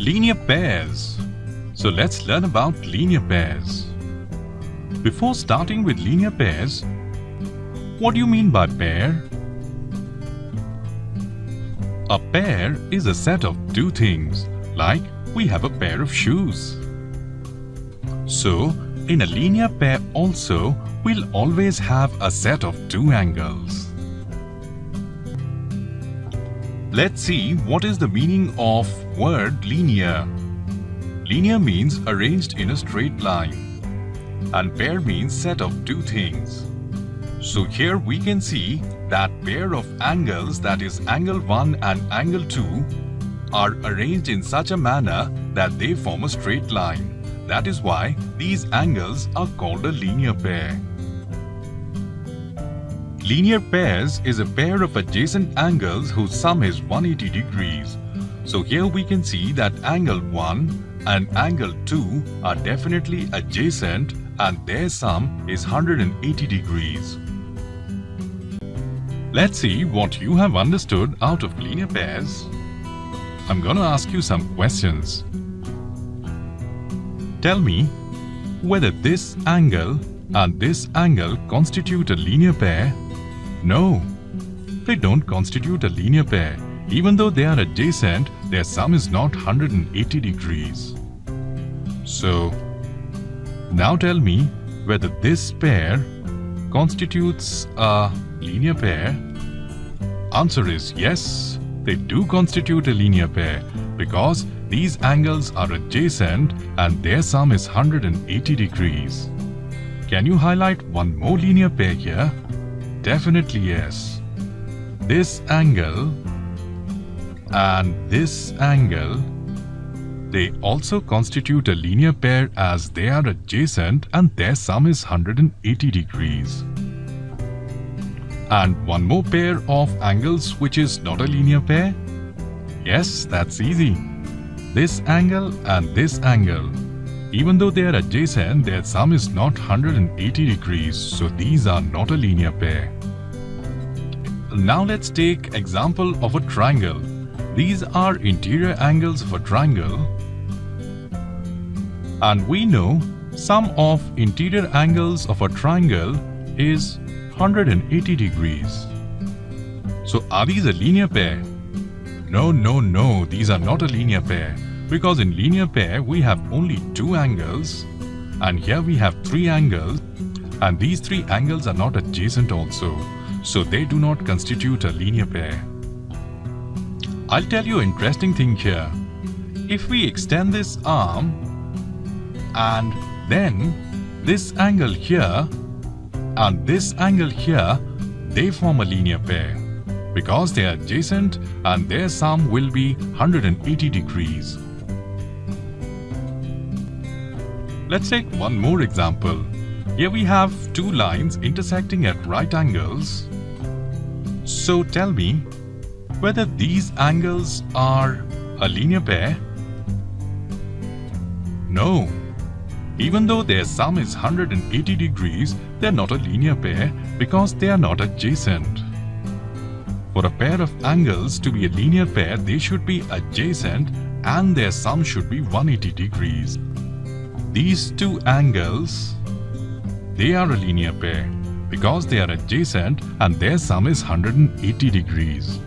Linear pairs. So let's learn about linear pairs. Before starting with linear pairs, what do you mean by pair? A pair is a set of two things, like we have a pair of shoes. So, in a linear pair also, we'll always have a set of two angles. Let's see what is the meaning of word linear. Linear means arranged in a straight line, and pair means set of two things. So here we can see that pair of angles, that is angle 1 and angle 2, are arranged in such a manner that they form a straight line. That is why these angles are called a linear pair. Linear pairs is a pair of adjacent angles whose sum is 180 degrees. So here we can see that angle 1 and angle 2 are definitely adjacent and their sum is 180 degrees. Let's see what you have understood out of linear pairs. I'm gonna ask you some questions. Tell me whether this angle and this angle constitute a linear pair. No, they don't constitute a linear pair. Even though they are adjacent, their sum is not 180 degrees. So, now tell me whether this pair constitutes a linear pair. Answer is yes, they do constitute a linear pair because these angles are adjacent and their sum is 180 degrees. Can you highlight one more linear pair here? Definitely yes. This angle and this angle, they also constitute a linear pair as they are adjacent and their sum is 180 degrees. And one more pair of angles which is not a linear pair? Yes, that's easy. This angle and this angle. Even though they are adjacent, their sum is not 180 degrees, so these are not a linear pair. Now let's take example of a triangle. These are interior angles of a triangle. And we know sum of interior angles of a triangle is 180 degrees. So are these a linear pair? No, these are not a linear pair. Because in linear pair, we have only two angles and here we have three angles and these three angles are not adjacent also. So they do not constitute a linear pair. I'll tell you an interesting thing here. If we extend this arm and then this angle here and this angle here, they form a linear pair because they are adjacent and their sum will be 180 degrees. Let's take one more example. Here we have two lines intersecting at right angles. So tell me whether these angles are a linear pair? No. Even though their sum is 180 degrees, they are not a linear pair because they are not adjacent. For a pair of angles to be a linear pair, they should be adjacent and their sum should be 180 degrees. These two angles, they are a linear pair because they are adjacent and their sum is 180 degrees.